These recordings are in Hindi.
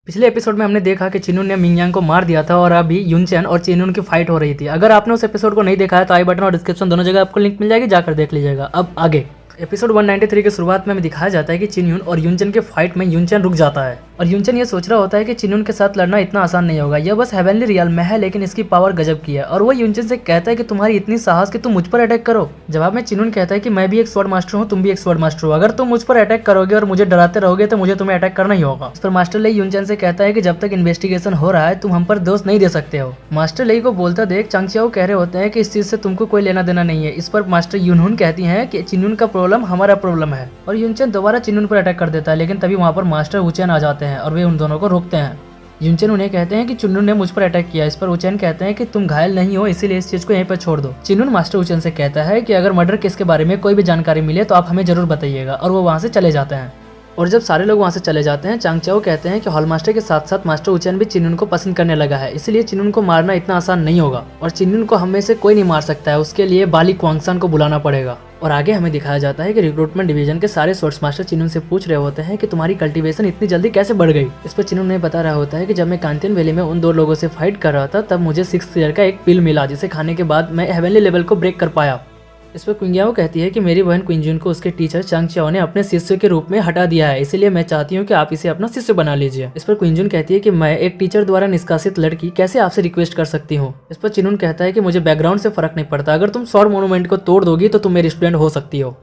पिछले एपिसोड में हमने देखा कि चिनून ने मिंग यांग को मार दिया था और अभी युनचेन और चिनून की फाइट हो रही थी। अगर आपने उस एपिसोड को नहीं देखा है तो आई बटन और डिस्क्रिप्शन दोनों जगह आपको लिंक मिल जाएगी, जाकर देख लीजिएगा। अब आगे एपिसोड 193 की शुरुआत में हमें दिखाया जाता है कि चिनयून और युनचेन के फाइट में युनचेन रुक जाता है और युनचेन ये सोच रहा होता है कि चिनयून के साथ लड़ना इतना आसान नहीं होगा, यह बस हेवनली रियल में है लेकिन इसकी पावर गजब की है। और वो युनचेन से कहता है कि तुम्हारी इतनी साहस कि तुम मुझ पर अटैक करो। जवाब में चिनयून कहता है कि मैं भी एक स्वॉर्ड मास्टर हूँ, तुम भी एक स्वॉर्ड मास्टर हो, अगर तुम मुझ पर अटैक करोगे और मुझे डराते रहोगे तो मुझे तुम्हें अटैक करना ही होगा। इस पर मास्टर लेई युनचेन से कहता है कि जब तक इन्वेस्टिगेशन हो रहा है तुम हम पर दोष नहीं दे सकते हो। मास्टर लेई को बोलता देख चांगचियाओ कह रहे होते हैं कि इस चीज से तुमको कोई लेना देना नहीं है। इस पर मास्टर यूनहुन कहती है कि चिनयून का प्रॉब्लम हमारा प्रॉब्लम है और युनचेन दोबारा चिनयून पर अटैक कर देता है, लेकिन तभी वहाँ पर मास्टर वुचेन आ जाते हैं और वे उन दोनों को रोकते हैं। युनचेन उन्हें कहते हैं कि चिनयून ने मुझ पर अटैक किया। इस पर वुचेन कहते हैं कि तुम घायल नहीं हो, इसीलिए इस चीज को यहीं पर छोड़ दो। चिनयून मास्टर वुचेन से कहता है कि अगर मर्डर केस के बारे में कोई भी जानकारी मिले तो आप हमें जरूर बताइएगा, और वो वहाँ से चले जाते हैं। और जब सारे लोग वहाँ से चले जाते हैं, चांगचियाओ कहते हैं कि हॉल मास्टर के साथ साथ मास्टर वुचेन भी चिनयून को पसंद करने लगा है, इसलिए चिनयून को मारना इतना आसान नहीं होगा और चिनयून को हम में से कोई नहीं मार सकता है, उसके लिए बाली क्वांगसान को बुलाना पड़ेगा। और आगे हमें दिखाया जाता है कि रिक्रूटमेंट डिवीजन के सारे सोर्स मास्टर चिनयून से पूछ रहे होते हैं कि तुम्हारी कल्टीवेशन इतनी जल्दी कैसे बढ़ गई। इस पर चिनयून ने बता रहा होता है कि जब मैं कांतियन वैली में उन दो लोगों से फाइट कर रहा था तब मुझे 6th ईयर का एक पिल मिला, जिसे खाने के बाद मैं हेवनली लेवल को ब्रेक कर पाया। इस पर क्विंगियाओ कहती है कि मेरी बहन क्विंजुन को उसके टीचर चांगचियाओ ने अपने शिष्य के रूप में हटा दिया है, इसलिए मैं चाहती हूँ कि आप इसे अपना शिष्य बना लीजिए। इस पर क्विंजुन कहती है कि मैं एक टीचर द्वारा निष्कासित लड़की कैसे आपसे रिक्वेस्ट कर सकती हूँ। इस पर चिनयून कहता है कि मुझे बैकग्राउंड से फर्क नहीं पड़ता, अगर तुम स्वॉर्ड मोन्यूमेंट को तोड़ दोगी तो तुम मेरी स्टूडेंट हो सकती हो।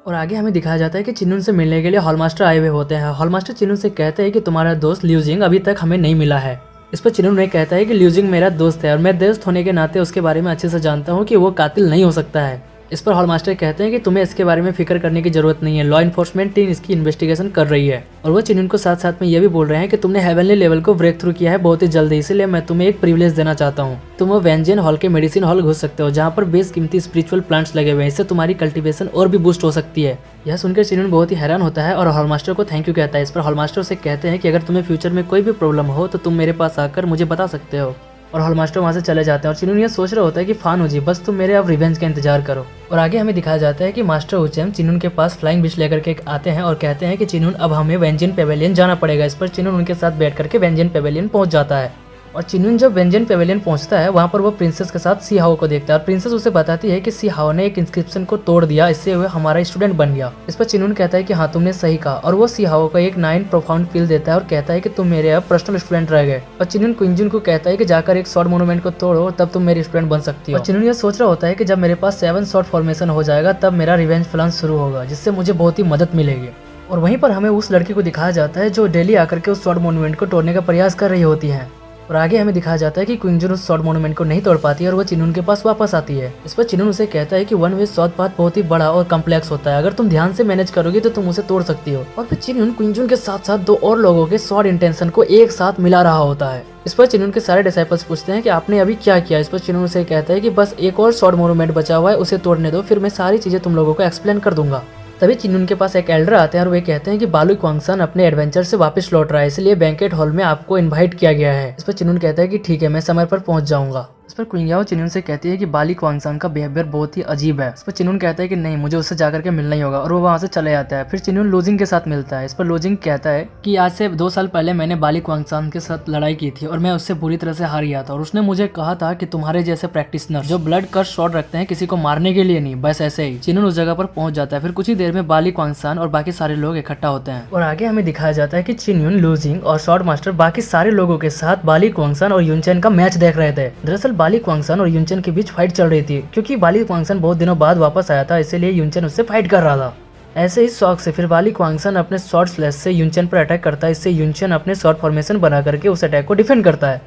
और आगे हमें दिखाया जाता है कि चिनयून से मिलने के लिए हॉल मास्टर आए हुए होते हैं। हॉल मास्टर चिनयून से कहते हैं कि तुम्हारा दोस्त ल्यूजिंग अभी तक हमें नहीं मिला है। इस पर चिनयून ने कहता है कि ल्यूजिंग मेरा दोस्त है और मैं दोस्त होने के नाते उसके बारे में अच्छे से जानता हूँ कि वो कातिल नहीं हो सकता है। इस पर हॉल मास्टर कहते हैं कि तुम्हें इसके बारे में फिक्र करने की जरूरत नहीं है, लॉ इन्फोर्समेंट टीम इसकी इन्वेस्टिगेशन कर रही है। और वो चिनयून को साथ साथ में ये भी बोल रहे हैं कि तुमने हेवनली लेवल को ब्रेक थ्रू किया है बहुत ही जल्दी, इसलिए मैं तुम्हें एक प्रिविलेज देना चाहता हूँ। तुम वो वेंजियन हॉल के मेडिसिन हॉल घुस सकते हो जहाँ पर बेशकीमती स्पिरिचुअल प्लांट्स लगे हुए हैं, इससे तुम्हारी कल्टीवेशन और भी बूस्ट हो सकती है। यह सुनकर चिनयून बहुत ही हैरान होता है और हॉल मास्टर को थैंक यू कहता है। इस पर हॉल मास्टर से कहते हैं कि अगर तुम्हें फ्यूचर में कोई भी प्रॉब्लम हो तो तुम मेरे पास आकर मुझे बता सकते हो। और हॉल मास्टर वहाँ से चले जाते हैं और चिनयून ये सोच रहा होता है कि फान हो जी, बस तुम मेरे अब रिवेंज का इंतजार करो। और आगे हमें दिखाया जाता है कि मास्टर वुचेन चिनयून के पास फ्लाइंग बिच लेकर के आते हैं और कहते हैं कि चिनयून अब हमें वेंजियन पेवेलियन जाना पड़ेगा। इस पर चिनयून उनके साथ बैठ करके वेंजियन पेवेलियन पहुंच जाता है और चिनयून जब वेंजियन पेवेलियन पहुंचता है वहाँ पर वो प्रिंसेस के साथ सी हाओ को देखता है और प्रिंसेस उसे बताती है कि सी हाओ ने एक इंस्क्रिप्शन को तोड़ दिया, इससे वो हमारा स्टूडेंट बन गया। इस पर चिनयून कहता है कि हाँ तुमने सही कहा और वो सी हाओ को एक 9 प्रोफाउंड फील देता है और कहता है कि तुम मेरे अब पर्सनल स्टूडेंट रह गए। और चिनयून क्विंजुन को कहता है कि जाकर एक स्वॉर्ड मोन्यूमेंट को तोड़ो, तब तुम मेरी स्टूडेंट बन सकती हो। और चिनयून ये सोच रहा होता है कि जब मेरे पास 7 स्वॉर्ड फॉर्मेशन हो जाएगा तब मेरा रिवेंज प्लान शुरू होगा, जिससे मुझे बहुत ही मदद मिलेगी। और वहीं पर हमें उस लड़की को दिखाया जाता है जो डेली आकर के उस स्वॉर्ड मोन्यूमेंट को तोड़ने का प्रयास कर रही होती है। और आगे हमें दिखाया जाता है कि क्विंजुन उस स्वॉर्ड मोन्यूमेंट को नहीं तोड़ पाती है और वो चिनयून के पास वापस आती है। इस पर चिनयून उसे कहता है कि वन वे स्वॉर्ड पाथ बहुत ही बड़ा और कम्प्लेक्स होता है, अगर तुम ध्यान से मैनेज करोगी तो तुम उसे तोड़ सकती हो। और फिर चिनयून क्विंजुन के साथ साथ 2 और लोगों के स्वॉर्ड इंटेंशन को एक साथ मिला रहा होता है। इस पर चिनयून के सारे डिसाइपल्स पूछते हैं कि आपने अभी क्या किया। इस पर चिनयून उसे कहता है कि बस एक और स्वॉर्ड मोन्यूमेंट बचा हुआ है, उसे तोड़ने दो, फिर मैं सारी चीजें तुम लोगों को एक्सप्लेन कर दूंगा। तभी चिनयून के पास एक एल्डर आते हैं और वे कहते हैं कि बालू क्वांगसान अपने एडवेंचर से वापस लौट रहा है, इसलिए बैंकेट हॉल में आपको इनवाइट किया गया है। इस पर चिनयून कहता है कि ठीक है, मैं समय पर पहुंच जाऊंगा। इस पर क्विंगियाओ चिनयून से कहती है कि बाली क्वांगसान का बिहेवियर बहुत ही अजीब है। इस पर चिनयून कहता है कि नहीं, मुझे उससे जाकर के मिलना ही होगा और वो वहाँ से चले जाता है। फिर चिनयून लूजिंग के साथ मिलता है। इस पर लूजिंग कहता है कि आज से 2 साल पहले मैंने बाली क्वांगसान के साथ लड़ाई की थी और मैं उससे बुरी तरह से हार गया था और उसने मुझे कहा था कि तुम्हारे जैसे प्रैक्टिशनर जो ब्लड कर्स शॉट रखते हैं किसी को मारने के लिए नहीं, बस ऐसे ही। चिनयून उस जगह पर पहुंच जाता है। फिर कुछ ही देर में बाली क्वांगसान और बाकी सारे लोग इकट्ठा होते हैं और आगे हमें दिखाया जाता है कि चिनयून, लूजिंग और स्वॉर्ड मास्टर बाकी सारे लोगों के साथ बाली क्वांगसान और युनचेन का मैच देख रहे थे। दरअसल बाली क्वांगसान और युनचेन के बीच फाइट चल रही थी, क्योंकि बाली क्वांगसान बहुत दिनों बाद वापस आया था, इसीलिए युनचेन उससे फाइट कर रहा था। ऐसे ही शौक से फिर बाली क्वांगसान अपने शॉर्ट स्लैश से युनचेन पर अटैक करता है, इससे युनचेन अपने शॉर्ट फॉर्मेशन बना करके उस अटैक को डिफेंड करता है।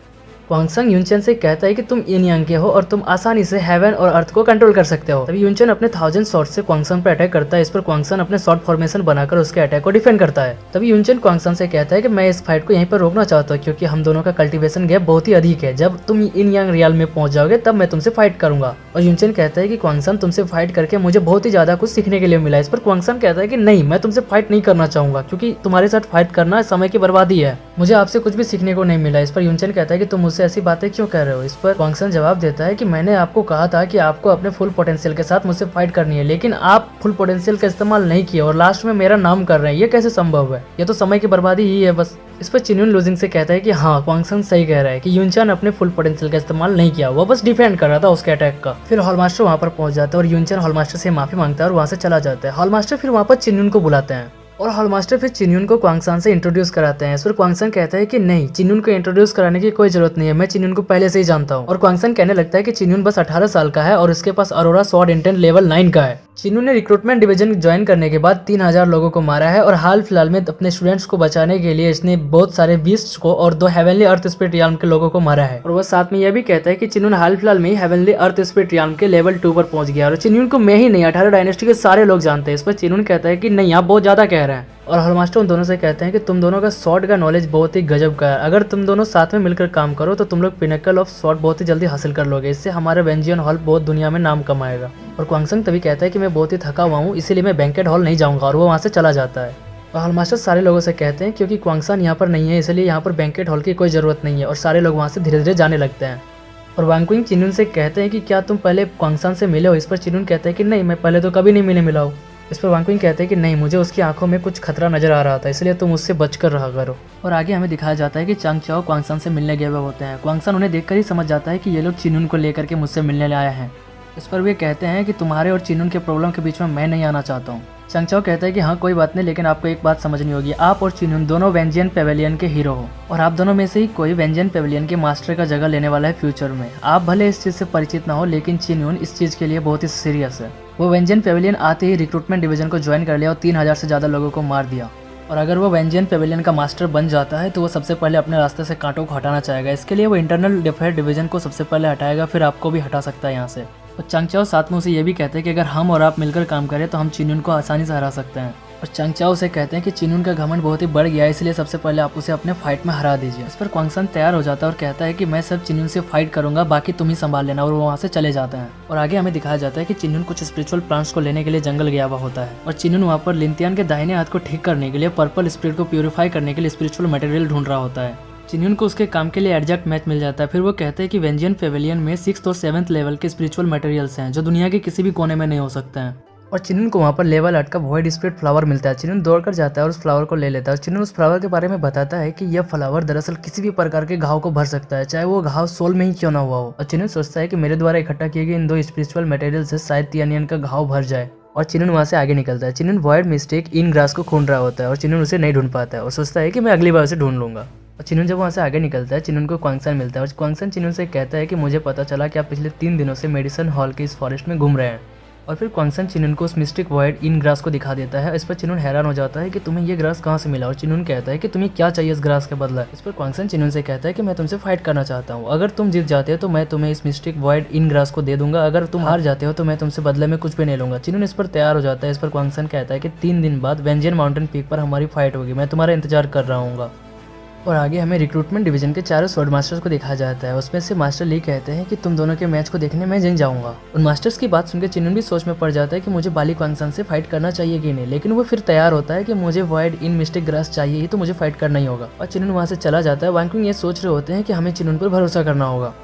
क्वांगसान युनचेन से कहता है कि तुम यिन यांग के हो और तुम आसानी से हेवन और अर्थ को कंट्रोल कर सकते हो। तभी युनचेन अपने 1000 शॉट से क्वांगसान पर अटैक करता है। इस पर क्वांगसान अपने शॉर्ट फॉर्मेशन बनाकर उसके अटैक को डिफेंड करता है। तभी युनचेन क्वांगसान से कहता है कि मैं इस फाइट को यहीं पर रोकना चाहता हूँ, क्योंकि हम दोनों का कल्टीवेशन गैप बहुत ही अधिक है। जब तुम यिन यांग रियल में पहुंच जाओगे तब मैं तुमसे फाइट करूंगा। और युनचेन कहता है कि क्वांगसान, तुमसे फाइट करके मुझे बहुत ही ज्यादा कुछ सीखने के लिए मिला। इस पर क्वांगसान कहता है कि नहीं, मैं तुमसे फाइट नहीं करना चाहूंगा, क्योंकि तुम्हारे साथ फाइट करना समय की बर्बादी है, मुझे आपसे कुछ भी सीखने को नहीं मिला। इस पर युनचेन कहता है कि तुम मुझसे ऐसी बातें क्यों कर रहे हो। इस पर क्वांगसान जवाब देता है कि मैंने आपको कहा था कि आपको अपने फुल पोटेंशियल के साथ मुझसे फाइट करनी है, लेकिन आप फुल पोटेंशियल का इस्तेमाल नहीं किया और लास्ट में मेरा नाम कर रहे हैं, ये कैसे संभव है, ये तो समय की बर्बादी ही है बस। इस पर चिन्युन लूजिंग से कहता है कि हाँ, क्वांगसन सही कह रहा है कि यूनचान अपने फुल पोटेंशियल का इस्तेमाल नहीं किया, वो बस डिफेंड कर रहा था उसके अटैक का। फिर हॉलमास्टर वहाँ पर पहुंच जाता है और यूनचान हॉलमास्टर से माफी मांगता है और वहाँ से चला जाता है। हॉलमास्टर फिर वहाँ पर चिन्युन को बुलाते हैं और हॉलमास्टर फिर चिन्युन को क्वांगसान से इंट्रोड्यूस कराते हैं। इस पर क्वांगसन कहता है कि नहीं, चिन्युन को इंट्रोड्यूस कराने की कोई जरूरत नहीं है, मैं चिन्युन को पहले से ही जानता हूँ। और क्वांगसन कहने लगता है कि चिन्युन बस 18 साल का है और उसके पास अरोरा स्वॉर्ड इंटेंट लेवल 9 का है। चिन्युन ने रिक्रूटमेंट डिवीजन ज्वाइन करने के बाद 3000 लोगों को मारा है और हाल फिलहाल में अपने स्टूडेंट्स को बचाने के लिए इसने बहुत सारे बीस्ट्स को और 2 हेवनली अर्थ स्पिरिट रियाल्म के लोगों को मारा है। और वह साथ में यह भी कहता है कि चिन्युन हाल फिलहाल में ही हेवनली अर्थ स्पिरिट रियाल्म के लेवल 2 पर पहुंच गया और चिन्युन को मैं ही नहीं 18 डायनेस्टी के सारे लोग जानते हैं। इस पर चिन्युन कहता है कि नहीं, आप बहुत ज्यादा कह रहे हैं। और हॉलमास्टर उन दोनों से कहते हैं कि तुम दोनों का स्वॉर्ड का नॉलेज बहुत ही गजब का है, अगर तुम दोनों साथ में मिलकर काम करो तो तुम लोग पिनेकल ऑफ स्वॉर्ड बहुत ही जल्दी हासिल कर लोगे, इससे हमारा वेंजियन हॉल बहुत दुनिया में नाम कमाएगा। और क्वांगसन तभी कहता है कि मैं बहुत ही थका हुआ हूँ, इसीलिए मैं बैंकेट हॉल नहीं जाऊंगा, और वो वहाँ से चला जाता है। और हॉलमास्टर सारे लोगों से कहते हैं क्योंकि क्वांगसन यहाँ पर नहीं है इसलिए यहाँ पर बैंकेट हॉल की कोई जरूरत नहीं है, और सारे लोग वहाँ से धीरे धीरे जाने लगते हैं। और वांगक्विंग चिन्युन से कहते हैं कि क्या तुम पहले क्वांगसन से मिले हो? इस पर चिन्युन कहते हैं कि नहीं, मैं पहले तो कभी नहीं मिला हूँ। इस पर वांगक्विंग कहते हैं कि नहीं, मुझे उसकी आंखों में कुछ खतरा नजर आ रहा था, इसलिए तुम उससे बचकर रहा करो। और आगे हमें दिखाया जाता है कि चांग चाओ क्वांगसन से मिलने गए हुए होते हैं। क्वांगसन उन्हें देखकर ही समझ जाता है कि ये लोग चिन्युन को लेकर के मुझसे मिलने आए हैं। इस पर वे कहते हैं कि तुम्हारे और चिन्युन के प्रॉब्लम के बीच में मैं नहीं आना चाहता हूँ। चांग चाओ कहता है कि हाँ कोई बात नहीं, लेकिन आपको एक बात समझनी होगी, आप और चिन्युन दोनों वेंजियन पेवेलियन के हीरो हो और आप दोनों में से ही कोई वेंजियन पेवेलियन के मास्टर का जगह लेने वाला है फ्यूचर में। आप भले इस चीज़ से परिचित ना हो, लेकिन चिन्युन इस चीज़ के लिए बहुत ही सीरियस है। वो वेंजियन पेवेलियन आते ही रिक्रूटमेंट डिवीजन को ज्वाइन कर लिया और 3000 से ज़्यादा लोगों को मार दिया। और अगर वो वेंजियन पेवेलियन का मास्टर बन जाता है तो वो सबसे पहले अपने रास्ते से कांटों को हटाना चाहेगा। इसके लिए वो इंटरनल डिफेयर डिवीजन को सबसे पहले हटाएगा, फिर आपको भी हटा सकता है यहाँ से। और चांग चाओ साथ में उसे ये भी कहते हैं कि अगर हम और आप मिलकर काम करें तो हम चिन्युन को आसानी से हरा सकते हैं। और चांग चाओ से कहते हैं कि चिन्युन का घमंड बहुत ही बढ़ गया है, इसलिए सबसे पहले आप उसे अपने फाइट में हरा दीजिए। इस पर क्वांगसन तैयार हो जाता है और कहता है कि मैं सिर्फ चिन्युन से फाइट करूंगा, बाकी तुम ही संभाल लेना। और वो वहाँ से चले जाते हैं। और आगे हमें दिखाया जाता है कि चिन्युन कुछ स्पिरिचुअल प्लांट्स को लेने के लिए जंगल गया हुआ होता है और चिन्युन वहाँ पर लिंतियान के दाहिने हाथ को ठीक करने के लिए पर्पल स्पिरिट को प्यूरिफाई करने के लिए स्पिरिचुअल मटेरियल ढूंढ रहा होता है। चिन्युन को उसके काम के लिए एग्जैक्ट मैच मिल जाता है। फिर वो कहते हैं कि वेंजियन पेवेलियन में 6th और 7th लेवल के स्पिरिचुअल मटेरियल्स हैं जो दुनिया के किसी भी कोने में नहीं हो सकते हैं। और चिन्युन को वहाँ पर लेवल 8 का वॉइड स्पिरिट फ्लावर मिलता है। चिन्युन दौड़कर जाता है और उस फ्लावर को ले लेता है। और चिन्युन उस फ्लावर के बारे में बताता है कि यह फ्लावर दरअसल किसी भी प्रकार के घाव को भर सकता है, चाहे वो घाव सोल में ही क्यों ना हुआ हो। और चिन्युन सोचता है कि मेरे द्वारा इकट्ठा किए गए इन 2 स्पिरिचुअल मटेरियल से शायद तियानियन का घाव भर जाए। और चिन्युन वहाँ से आगे निकलता है। चिन्युन वॉइड मिस्टेक इन ग्रास को ढूंढ रहा होता है और चिन्युन उसे नहीं ढूंढ पाता है और सोचता है कि मैं अगली बार उसे ढूंढ लूंगा। और चिन्युन जब वहाँ से आगे निकलता है, चिन्युन को क्वांगसन मिलता है और क्वांगसन चिन्युन से कहता है कि मुझे पता चला कि आप पिछले 3 दिनों से मेडिसन हॉल के इस फॉरेस्ट में घूम रहे हैं। और फिर क्वांगसन चिन्युन को उस मिस्टिक वॉइड इन ग्रास को दिखा देता है। इस पर चिन्युन हैरान हो जाता है कि तुम्हें ये ग्रास कहाँ से मिला। और चिन्युन कहता है कि तुम्हें क्या चाहिए इस ग्रास के बदला। इस पर क्वांगसन चिन्युन से कहता है कि मैं तुमसे फाइट करना चाहता हूँ, अगर तुम जीत जाते हो तो मैं तुम्हें इस मिस्टिक वॉइड इन ग्रास को दे दूंगा, अगर तुम हार जाते हो तो मैं तुमसे बदले में कुछ भी नहीं लूंगा। चिन्युन इस पर तैयार हो जाता है। इस पर क्वांगसन कहता है कि 3 दिन बाद वेंजियन माउंटेन पीक पर हमारी फाइट होगी, मैं तुम्हारा इंतजार कर रहा हूँ। और आगे हमें रिक्रूटमेंट डिवीजन के 4 स्वॉर्ड मास्टर्स को दिखाया जाता है। उसमें से मास्टर ली कहते हैं कि तुम दोनों के मैच को देखने मैं जिन जाऊंगा। उन मास्टर्स की बात सुनकर चिन्युन भी सोच में पड़ जाता है कि मुझे बाली क्वांगसन से फाइट करना चाहिए कि नहीं, लेकिन वो फिर तैयार होता है कि मुझे वॉइड इन मिस्टिक ग्रास चाहिए ही, तो मुझे फाइट करना ही होगा। और चिन्युन वहाँ से चला जाता है। वांगक्विंग ये सोच रहे होते हैं कि हमें चिन्युन पर भरोसा करना होगा।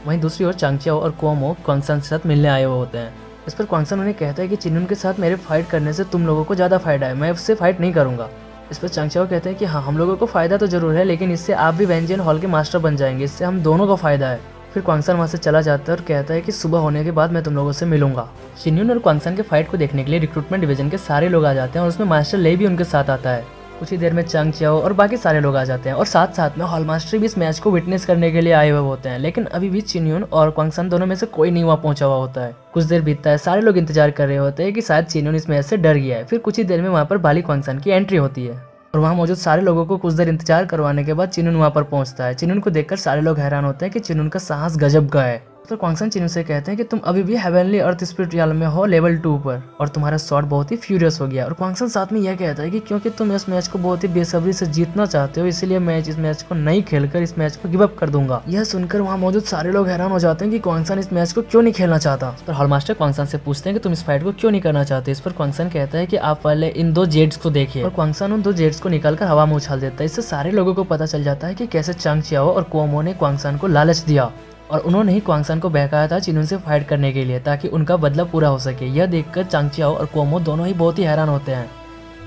वहीं दूसरी ओर चांग चाओ और क्वामो क्वांगसन के साथ मिलने आए हुए होते हैं। इस पर क्वांगसन उन्हें कहता है कि चिन्युन के साथ मेरे फाइट करने से तुम लोगों को ज्यादा फायदा है, मैं उससे फाइट नहीं करूंगा। इस पर चांग चाओ कहते हैं कि हाँ, हम लोगों को फायदा तो जरूर है, लेकिन इससे आप भी वेंजियन हॉल के मास्टर बन जाएंगे, इससे हम दोनों को फायदा है। फिर क्वांगसन वहाँ से चला जाता है और कहता है कि सुबह होने के बाद मैं तुम लोगों से मिलूंगा। चिन्युन और क्वांगसन के फाइट को देखने के लिए रिक्रूटमेंट डिवीजन के सारे लोग आ जाते हैं और उसमें मास्टर ले भी उनके साथ आता है। कुछ ही देर में चांग चाओ और बाकी सारे लोग आ जाते हैं और साथ साथ में हॉल मास्टर भी इस मैच को विटनेस करने के लिए आए हुए होते हैं, लेकिन अभी भी चिन्युन और क्वांगसन दोनों में से कोई नहीं वहाँ पहुंचा हुआ होता है। कुछ देर बीतता है, सारे लोग इंतजार कर रहे होते हैं कि शायद चिन्युन इस मैच से डर गया है। फिर कुछ ही देर में वहाँ पर बाली क्वांगसन की एंट्री होती है और वहाँ मौजूद सारे लोगों को कुछ देर इंतजार करवाने के बाद चिन्युन वहाँ पर पहुंचता है। चिन्युन को देखकर सारे लोग हैरान होते हैं कि चिन्युन का साहस गजब का है। तो क्वांगसन चिन्युन से कहते हैं कि तुम अभी भी हेवनली अर्थ स्पिरिट रियाल्म में हो लेवल 2 पर और तुम्हारा स्वॉर्ड बहुत ही फ्यूरियस हो गया। और क्वांगसन साथ में यह कहता है कि क्योंकि तुम इस मैच को बहुत ही बेसब्री से जीतना चाहते हो, इसलिए मैं इस मैच को नहीं खेलकर इस मैच को गिव अप कर दूंगा। यह सुनकर वहाँ मौजूद सारे लोग हैरान हो जाते हैं कि क्वांगसन इस मैच को क्यों नहीं खेलना चाहता। इस पर हॉल मास्टर क्वांगसन से पूछते हैं कि तुम इस फाइट को क्यों नहीं करना चाहते। इस पर क्वांगसन कहता है कि आप पहले इन 2 जेड्स को देखिए। और क्वांगसन उन 2 जेड्स को निकालकर हवा में उछाल देता है। इससे सारे लोगों को पता चल जाता है कि कैसे चांग चाओ और क्वामो ने क्वांगसन को लालच दिया और उन्होंने ही क्वांगसन को बहकाया था चिन्युन से फाइट करने के लिए, ताकि उनका बदला पूरा हो सके। यह देखकर चांग चाओ और क्वामो दोनों ही बहुत ही हैरान होते हैं।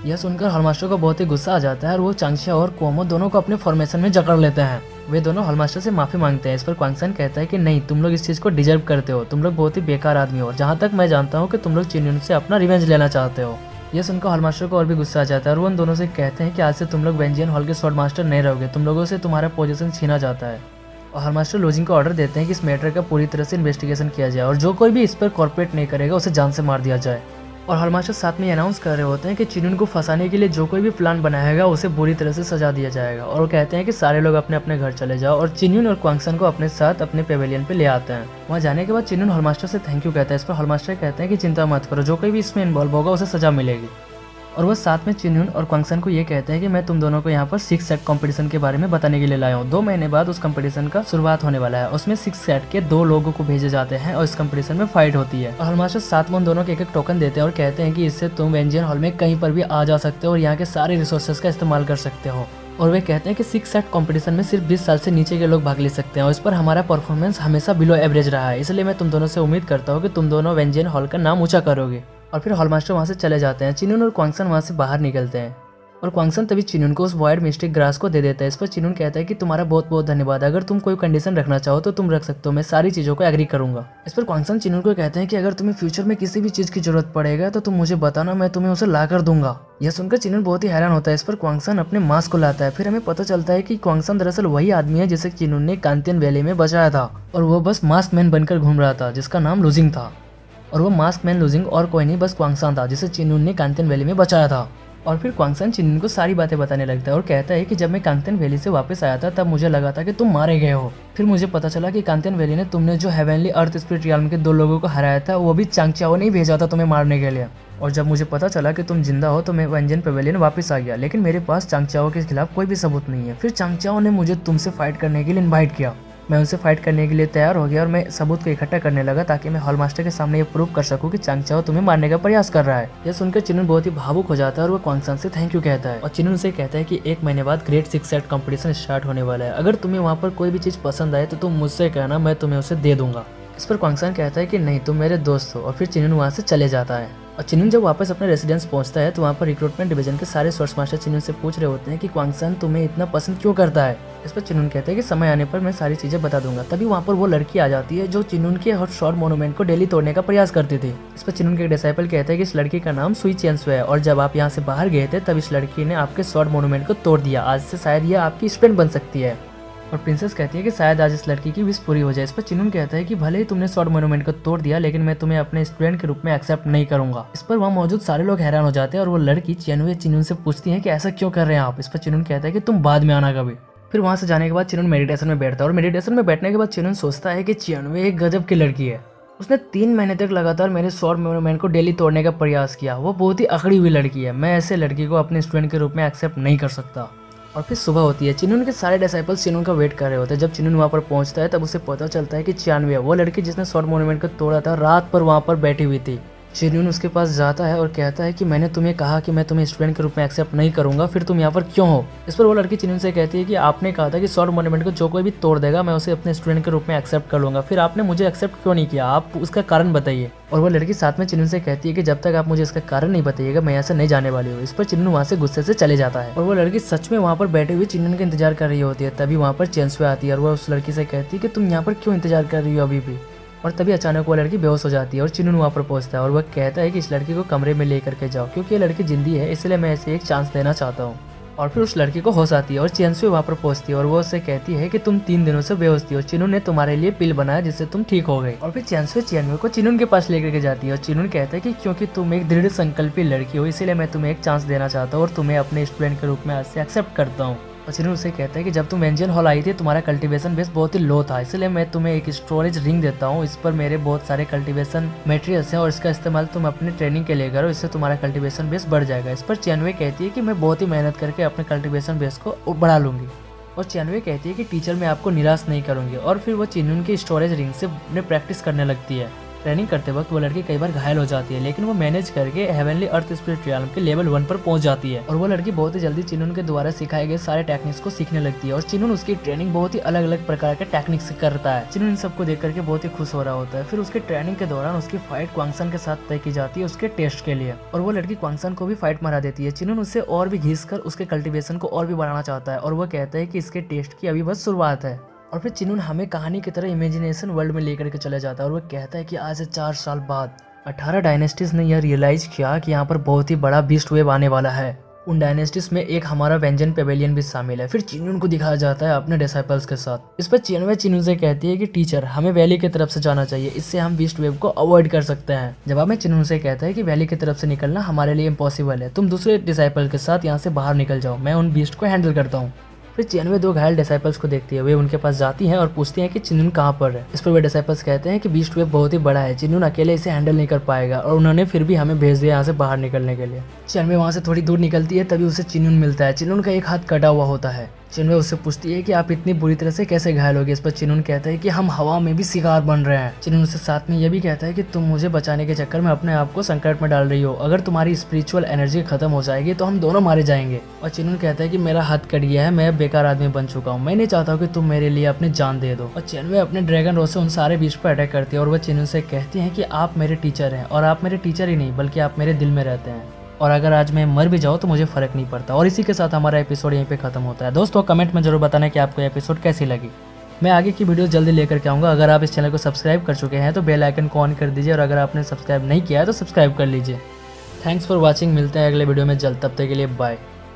यह सुनकर हॉलमास्टर को बहुत ही गुस्सा आ जाता है और वो चांगशिया और कोमो दोनों को अपने फॉर्मेशन में जकड़ लेते हैं। वे दोनों हॉलमास्टर से माफी मांगते हैं। इस पर क्वांगसन कहता है कि नहीं, तुम लोग इस चीज को डिजर्व करते हो, तुम लोग बहुत ही बेकार आदमी हो, जहाँ तक मैं जानता हूँ कि तुम लोग चिन्युन से अपना रिवेंज लेना चाहते हो। यह सुनकर हॉलमास्टर को और भी गुस्सा आ जाता है और वो उन दोनों से कहते हैं कि आज से तुम लोग वेंजियन हॉल के स्वॉर्ड मास्टर नहीं रहोगे, तुम लोगों से तुम्हारा पोजीशन छीना जाता है। और हॉलमास्टर लोजिंग को ऑर्डर देते हैं कि इस मैटर का पूरी तरह से इन्वेस्टिगेशन किया जाए और जो कोई भी इस पर कॉर्पोरेट नहीं करेगा उसे जान से मार दिया जाए। और हॉलमास्टर साथ में अनाउंस कर रहे होते हैं कि चिन्युन को फंसाने के लिए जो कोई भी प्लान बनाएगा उसे बुरी तरह से सजा दिया जाएगा। और वो कहते हैं कि सारे लोग अपने अपने घर चले जाओ और चिन्युन और क्वांगसन को अपने साथ अपने पेवेलियन पे ले आते हैं। वहाँ जाने के बाद चिन्युन हॉलमास्टर से थैंक यू कहता है। इस पर हॉलमास्टर कहते हैं कि चिंता मत करो, जो कोई भी इसमें इन्वॉल्व होगा उसे सजा मिलेगी। और वो साथ में चिन्युन और क्वांगसन को ये कहते हैं कि मैं तुम दोनों को यहाँ पर 6 सेट कंपटीशन के बारे में बताने के लिए लाया हूँ। 2 महीने बाद उस कंपटीशन का शुरुआत होने वाला है। उसमें 6 सेट के 2 लोगों को भेजे जाते हैं और इस कंपटीशन में फाइट होती है। और हॉलमास्टर साथ में उन दोनों को एक टोकन देते हैं और कहते हैं कि इससे तुम वेंजियन हॉल में कहीं पर भी आ जा सकते हो और यहाँ के सारे रिसोर्सेज का इस्तेमाल कर सकते हो। और वे कहते हैं कि 6 सेट कंपटीशन में सिर्फ 20 साल से नीचे के लोग भाग ले सकते हैं और इस पर हमारा परफॉर्मेंस हमेशा बिलो एवरेज रहा है, इसलिए मैं तुम दोनों से उम्मीद करता हूँ कि तुम दोनों वेंजियन हॉल का नाम ऊंचा करोगे। और फिर हॉलमास्टर वहाँ से चले जाते हैं। चिन्युन और क्वांगसन वहाँ से बाहर निकलते हैं और क्वांगसन तभी चिन्युन को उस वॉइड मिस्टिक ग्रास को दे देता है। इस पर चिन्युन कहता है कि तुम्हारा बहुत बहुत धन्यवाद, अगर तुम कोई कंडीशन रखना चाहो तो तुम रख सकते हो, मैं सारी चीज़ों को एग्री करूंगा। इस पर क्वांगसन चिन्युन को कहते हैं कि अगर तुम्हें फ्यूचर में किसी भी चीज़ की जरूरत पड़ेगा तो तुम मुझे बताना, मैं तुम्हें उसे ला कर दूंगा। यह सुनकर चिन्युन बहुत ही हैरान होता है। इस पर क्वांगसन अपने मास्क को लाता है। फिर हमें पता चलता है कि क्वांगसन दरअसल वही आदमी है जिसे चिन्युन ने कांतियन वैली में बचाया था और वो बस मास्क मैन बनकर घूम रहा था जिसका नाम लूजिंग था। और वो मास्क मैन लूजिंग और कोई नहीं, बस क्वांगसन था जिसे चिन्युन ने कांतियन वैली में बचाया था। और फिर क्वांगसन चिन्युन को सारी बातें बताने लगता है और कहता है कि जब मैं कांतियन वैली से वापस आया था तब मुझे लगा था कि तुम मारे गए हो। फिर मुझे पता चला कि कांतियन वैली ने तुमने जो हेवनली अर्थ स्पिरिट रियल्म के 2 लोगों को हराया था वो भी चांगचाओ ने ही भेजा था तुम्हें मारने के लिए। और जब मुझे पता चला कि तुम जिंदा हो तो मैं वेंजियन पेवेलियन वापस आ गया, लेकिन मेरे पास चांगचाओ के खिलाफ कोई भी सबूत नहीं है। फिर चांगचाओ ने मुझे तुमसे फाइट करने के लिए इन्वाइट किया। मैं उनसे फाइट करने के लिए तैयार हो गया और मैं सबूत को इकट्ठा करने लगा ताकि मैं हॉलमास्टर के सामने ये प्रूव कर सकूं कि चांगचाओ तुम्हें मारने का प्रयास कर रहा है। यह सुनकर चिन्युन बहुत ही भावुक हो जाता है और वो क्वांगसन से थैंक यू कहता है। और चिन्युन से कहता है कि 1 महीने बाद ग्रेट 6 सेट कंपटीशन स्टार्ट होने वाला है, अगर तुम्हें वहाँ पर कोई भी चीज़ पसंद आए तो तुम मुझसे कहना, मैं तुम्हें उसे दे दूंगा। इस पर क्वांगसन कहता है कि नहीं, तुम मेरे दोस्त हो। और फिर चिन्युन वहाँ से चले जाता है। और चिन्युन जब वापस अपने रेसिडेंस पहुंचता है तो वहाँ पर रिक्रूटमेंट डिवीजन के सारे स्वॉर्ड मास्टर चिन्युन से पूछ रहे होते हैं कि क्वांगसन तुम्हें इतना पसंद क्यों करता है। इस पर चिन्युन कहते हैं कि समय आने पर मैं सारी चीजें बता दूंगा। तभी वहाँ पर वो लड़की आ जाती है जो चिन्युन के हॉट शॉर्ट मोन्यूमेंट को डेली तोड़ने का प्रयास करती थी। इस पर चिन्युन के एक डिसाइपल कहते हैं कि इस लड़की का नाम सुई चेंसु है और जब आप यहाँ से बाहर गए थे तब इस लड़की ने आपके शॉर्ट मोन्यूमेंट को तोड़ दिया, आज से शायद यह आपकी स्टूडेंट बन सकती है। और प्रिंसेस कहती है कि शायद आज इस लड़की की विश पूरी हो जाए। इस पर चिन्युन कहता है कि भले ही तुमने शॉर्ट मोन्यूमेंट को तोड़ दिया लेकिन मैं तुम्हें अपने स्टूडेंट के रूप में एक्सेप्ट नहीं करूंगा। इस पर वहाँ मौजूद सारे लोग हैरान हो जाते हैं और वो लड़की चिन्युन से पूछती है कि ऐसा क्यों कर रहे हैं आप। इस पर चिन्युन कहता है कि तुम बाद में आना कभी। फिर वहाँ से जाने के बाद चिन्युन मेडिटेशन में बैठता है और मेडिटेशन में बैठने के बाद चिन्युन सोचता है कि चिन्युन एक गजब की लड़की है। उसने 3 महीने तक लगातार मेरे शॉर्ट मोन्यूमेंट को डेली तोड़ने का प्रयास किया। वो बहुत ही अकड़ी हुई लड़की है, मैं ऐसे लड़की को अपने स्टूडेंट के रूप में एक्सेप्ट नहीं कर सकता। और फिर सुबह होती है। चिन्युन के सारे डिसाइपल्स चिन्युन का वेट कर रहे होते हैं। जब चिन्युन वहाँ पर पहुँचता है तब उसे पता चलता है कि चियानवे वो लड़की जिसने शॉर्ट मोन्यूमेंट को तोड़ा था रात पर वहाँ पर बैठी हुई थी। चिन्युन उसके पास जाता है और कहता है कि मैंने तुम्हें कहा कि मैं तुम्हें स्टूडेंट के रूप में एक्सेप्ट नहीं करूंगा, फिर तुम यहाँ पर क्यों हो। इस पर वो लड़की चिन्युन से कहती है कि आपने कहा था कि शॉर्ट मोन्यूमेंट को जो कोई भी तोड़ देगा मैं उसे अपने स्टूडेंट के रूप में एक्सेप्ट कर लूंगा, फिर आपने मुझे एक्सेप्ट क्यों नहीं किया, आप उसका कारण बताइए। और वो लड़की साथ में चिन्युन से कहती है कि जब तक आप मुझे इसका कारण नहीं बताइएगा मैं यहाँ से नहीं जाने वाली हूँ। इस पर चिन्युन वहाँ से गुस्से से चले जाता है और वो लड़की सच में वहाँ पर बैठी हुई चिन्युन का इंतजार कर रही होती है। तभी वहाँ पर चेंसुए आती है और वो उस लड़की से कहती है कि तुम यहाँ पर क्यों इंतजार कर रही हो अभी भी। और तभी अचानक वो लड़की बेहोश हो जाती है और चिन्युन वहाँ पर पहुँचता है और वह कहता है कि इस लड़की को कमरे में लेकर के जाओ क्योंकि ये लड़की जिंदी है, इसलिए मैं इसे एक चांस देना चाहता हूँ। और फिर उस लड़की को होश आती है और चेंसुए वहाँ पर पहुँचती है और वो उससे कहती है कि तुम 3 दिनों से बेहोश थी और चिन्युन ने तुम्हारे लिए पिल बनाया जिससे तुम ठीक हो गए। और फिर चेंसुए चियानवे को चिन्युन के पास लेकर के जाती है और चिन्युन कहता है कि क्योंकि तुम एक दृढ़ संकल्पी लड़की हो इसीलिए मैं तुम्हें एक चांस देना चाहता हूँ और तुम्हें अपने स्टूडेंट के रूप में आज से एक्सेप्ट करता हूँ। और चिन्युन उसे कहता है कि जब तुम वेंजियन हॉल आई थी तुम्हारा कल्टीवेशन बेस बहुत ही लो था, इसलिए मैं तुम्हें एक स्टोरेज रिंग देता हूँ, इस पर मेरे बहुत सारे कल्टीवेशन मटेरियल्स हैं और इसका इस्तेमाल तुम अपने ट्रेनिंग के लिए करो, इससे तुम्हारा कल्टीवेशन बेस बढ़ जाएगा। इस पर चियानवे कहती है कि मैं बहुत ही मेहनत करके अपने कल्टीवेशन बेस को बढ़ा लूंगी। और चियानवे कहती है कि टीचर मैं आपको निराश नहीं करूंगी। और फिर वो चिन्युन की स्टोरेज रिंग से प्रैक्टिस करने लगती है ट्रेनिंग करते वक्त वो लड़की कई बार घायल हो जाती है, लेकिन वो मैनेज करके हेवनली अर्थ स्पिरिट रियल्म के लेवल 1 पर पहुंच जाती है और वो लड़की बहुत ही जल्दी चिनून के द्वारा सिखाए गए सारे टेक्निक्स को सीखने लगती है और चिनून उसकी ट्रेनिंग बहुत ही अलग अलग प्रकार के टेक्निक्स करता है। चिनून इन सबको देख करके बहुत ही खुश हो रहा होता है। फिर उसकी ट्रेनिंग के दौरान उसकी फाइट क्वांगसन के साथ तय की जाती है उसके टेस्ट के लिए और वो लड़की क्वांगसन को भी फाइट मरा देती है। चिनून उससे और भी घिस कर उसके कल्टीवेशन को और भी बढ़ाना चाहता है और वो कहता है कि इसके टेस्ट की अभी बस शुरुआत है। और फिर चिनून हमें कहानी की तरह इमेजिनेशन वर्ल्ड में लेकर के चला जाता है और वो कहता है कि आज से 4 साल बाद 18 डायनेस्टीज ने यह रियलाइज किया कि यहाँ पर बहुत ही बड़ा बीस्ट वेव आने वाला है। उन डायनेस्टीज में एक हमारा व्यंजन पेवेलियन भी शामिल है। फिर चिनून को दिखाया जाता है अपने डिसाइपल्स के साथ। इस पर चिनून से कहती है कि टीचर हमें वैली की तरफ से जाना चाहिए, इससे हम बीस्ट वेव को अवॉइड कर सकते हैं। जवाब में चिनून से कहता है कि वैली की तरफ से निकलना हमारे लिए इम्पॉसिबल है, तुम दूसरे डिसाइपल के साथ यहाँ से बाहर निकल जाओ, मैं उन बीस्ट को हैंडल करता हूँ। फिर चिनवे 2 घायल डिसाइपल्स को देखती है, वे उनके पास जाती हैं और पूछती हैं कि चिनून कहाँ पर है। इस पर वे डिसाइपल्स कहते हैं कि बीस्ट वेव बहुत ही बड़ा है, चिनून अकेले इसे हैंडल नहीं कर पाएगा और उन्होंने फिर भी हमें भेज दिया यहाँ से बाहर निकलने के लिए। चिनवे वहाँ से थोड़ी दूर निकलती है, तभी उसे चिनून मिलता है। चिनून का एक हाथ कटा हुआ होता है। चिनवे उससे पूछती है कि आप इतनी बुरी तरह से कैसे घायल हो गए। इस पर चिनून कहता है कि हम हवा में भी शिकार बन रहे हैं। चिनून उससे साथ में यह भी कहता है कि तुम मुझे बचाने के चक्कर में अपने आप को संकट में डाल रही हो, अगर तुम्हारी स्पिरिचुअल एनर्जी खत्म हो जाएगी तो हम दोनों मारे जाएंगे। और चिनून कहता है कि मेरा हाथ कट गया है, मैं बेकार आदमी बन चुका हूँ, मैं नहीं चाहता हूँ कि तुम मेरे लिए अपनी जान दे दो। और चिनवे अपने ड्रैगन रो से उन सारे बीच पर अटैक करती है और वह चिनून से कहती है कि आप मेरे टीचर हैं और आप मेरे टीचर ही नहीं बल्कि आप मेरे दिल में रहते हैं और अगर आज मैं मर भी जाऊँ तो मुझे फर्क नहीं पड़ता। और इसी के साथ हमारा एपिसोड यहीं पे खत्म होता है। दोस्तों कमेंट में जरूर बताना कि आपको एपिसोड कैसी लगी। मैं आगे की वीडियो जल्दी लेकर के आऊँगा। अगर आप इस चैनल को सब्सक्राइब कर चुके हैं तो बेल आइकन को ऑन कर दीजिए और अगर आपने सब्सक्राइब नहीं किया है तो सब्सक्राइब कर लीजिए। थैंक्स फॉर वॉचिंग, मिलते हैं अगले वीडियो में जल्द, तब तक के लिए बाय।